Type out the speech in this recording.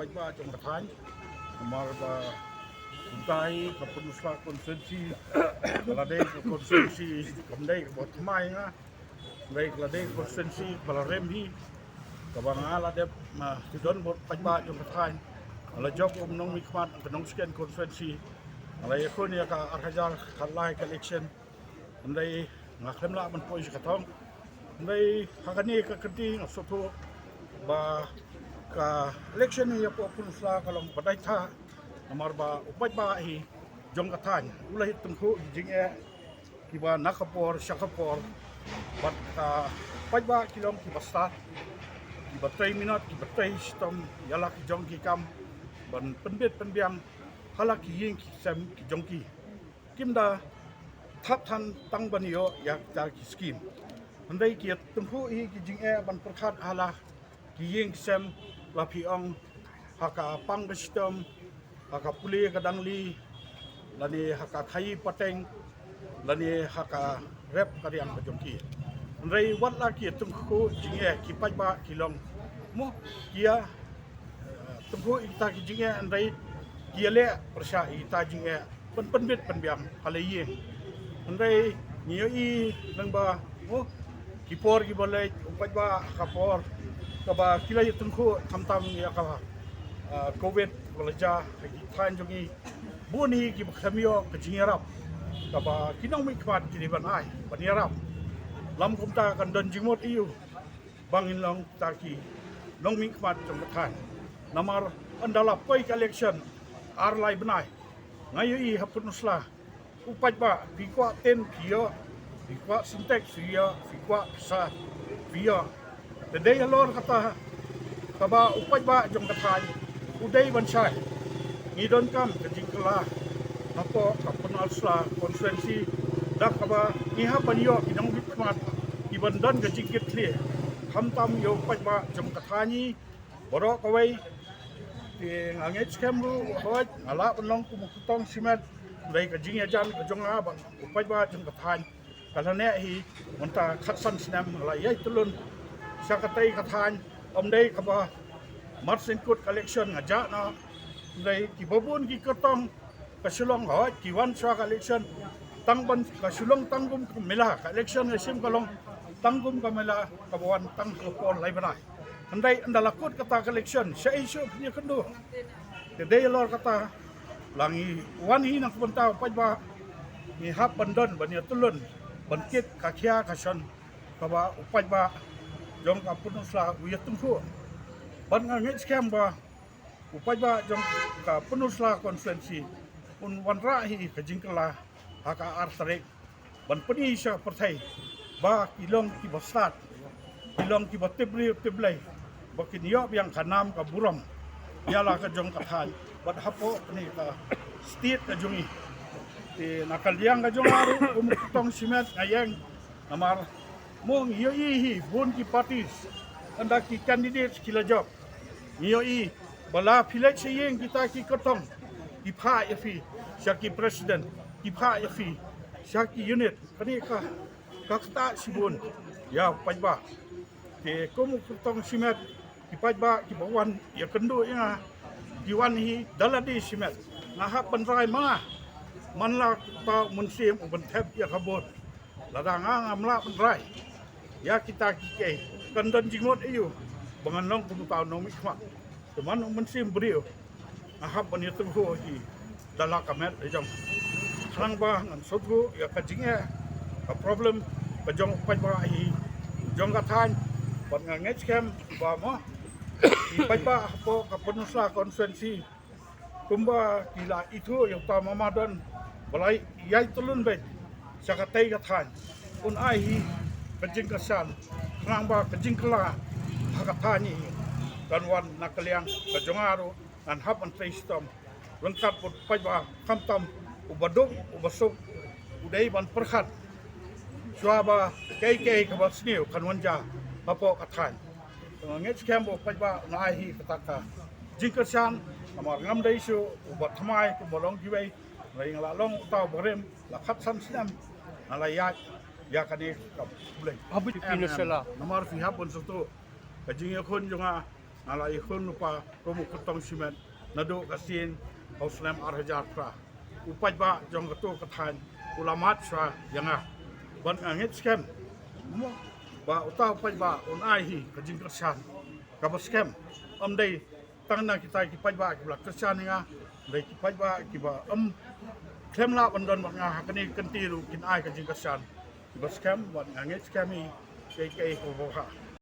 upaya jong katany amar ba untai kapunusla konferensi balade konferensi kamdai bot mai nga dai balade konferensi balaremhi kabangala de ma tidon bot upaya jong katany ala job nong mikmat nong sken konferensi ala yakun ya ka arhajar khalai collection andai ngaklemla man pois katong andai hakani ka kenti sopo ba ka election ni po punusla kalong badai tha amar ba upai ba hi jong kathan ulai tungku jinge kiba nakapor shakapor bat ka pai ba kilong kibasta kiba 3 minute kiba 3 stom yala ki jong ki kam ban penbet penbiang halak yin ki sam ki jong ki kimda thap than tang banio yak ta ki scheme andai ki tungku hi ki jinge ban prakhat hala ki yin sam la piong haka pang bestom haka puli kadangli lani haka khai pateng lani haka rep kariang kajongki rei wat la ki tungku jinge ki paiba kilong mo kia tungku ita ki jinge rei kia le persha ita jinge penbit penbiang halaye rei nio i nangba mo ki por ki bolai paiba kapor kaba kila tungku tamtam ya ka covid walaja thain jongi buni ki khamio ka jingarap kaba kinong mi kwat ki ban ai banirap lam kumta kan don jingmot iu bangin long taki nong mi kwat jong thain namar andala poi collection ar lai banai ngayu i hapunusla upat ba pikwa ten pio pikwa sintek sia pikwa sa pio Tadai alor kata kaba upai ba jong katany udai bansai ngidon kam kejingkala apo kapunalsla konferensi dak kaba iha banyo kinong bitmat ibandon kejingkit kli hamtam yo upai ba jong katany boro kawai ngangit skemru hoj ala penong kumukutong simet dai kejing ajan kejong aba upai ba jong katany kalane hi monta khatsan snam la yai tulun Sakatai kathan omdai kaba marsin kut collection ngaja na dai ki babun ki katong kasulong ho ki wan swa collection tangban kasulong tanggum mila collection sim kalong tanggum kamela kabawan tang kopon lai banai andai andala kut kata collection sa isu punya kendu dai lor kata langi wan hi nak punta pajba ni hap bandon bania tulun bankit kakia kason kaba upajba jong kapunusla uyat tungku ban ngit scam ba upai ba jong kapunusla konferensi un wanra hi kajingkala haka artarek ban peni sya pertai ba kilong ki basat kilong ki batibri tiblai bakin yo yang kanam ka buram yala ka jong kathan bat hapo ni ka state ka jongi ti nakaliang ka jong aru umutong simet ngayeng namar mong yoi bun ki parties anda ki candidates kila job yoi bala philek seyeng kita ki kotong ki pha yafi syaki president ki pha yafi syaki unit kani ka kakta sibun ya pajba te komu kotong simet ki pajba ki bawan ya kendu ya diwan hi daladi simet ngahap benrai ma manla ta munsim benthep ya kabut ladang ngamla benrai ya kita kike kandon jingmot iu bangan long kumutau nong mikma teman mensim brio ahab bani tunghu hi dala kamet ejong sang ba ngan sotgu ya kajinge ka problem kajong pai ba hi jong kathan ban ngai scam ba mo pai ba po ka punusla konferensi kumba kila itu yang ta mamadon balai yai tulun be sakatai kathan un ai hi kejing kesan nang ba kejing kela hakatani dan wan nakaliang kejongaru dan hab an sistem lengkap pai ba kamtam ubaduk ubasuk udai ban perkhat swaba kei ka basniu kanwanja apo kathan ngit scam bo pai ba nai hi kataka jing kesan amar ngam dai su ubat thamai ku bolong jiwei lai ngala long tau borem la khat san snam ala ya kani boleh habis pinusela nomor fi habon soto kajing yakun jonga ala ikun lupa komu kutong simen nado kasin Muslim arhajar upai ba jong ketu katan ulamat sra yanga ban angit scam ba uta upai ba unai hi kajing kersan kabas scam dei tangna kita kipai ba kibla kersan nga dei kipai ba kiba klem la bandon ba nga hakani kentiru kin ai kajing kersan kiba scam ban angit scami kai ko boha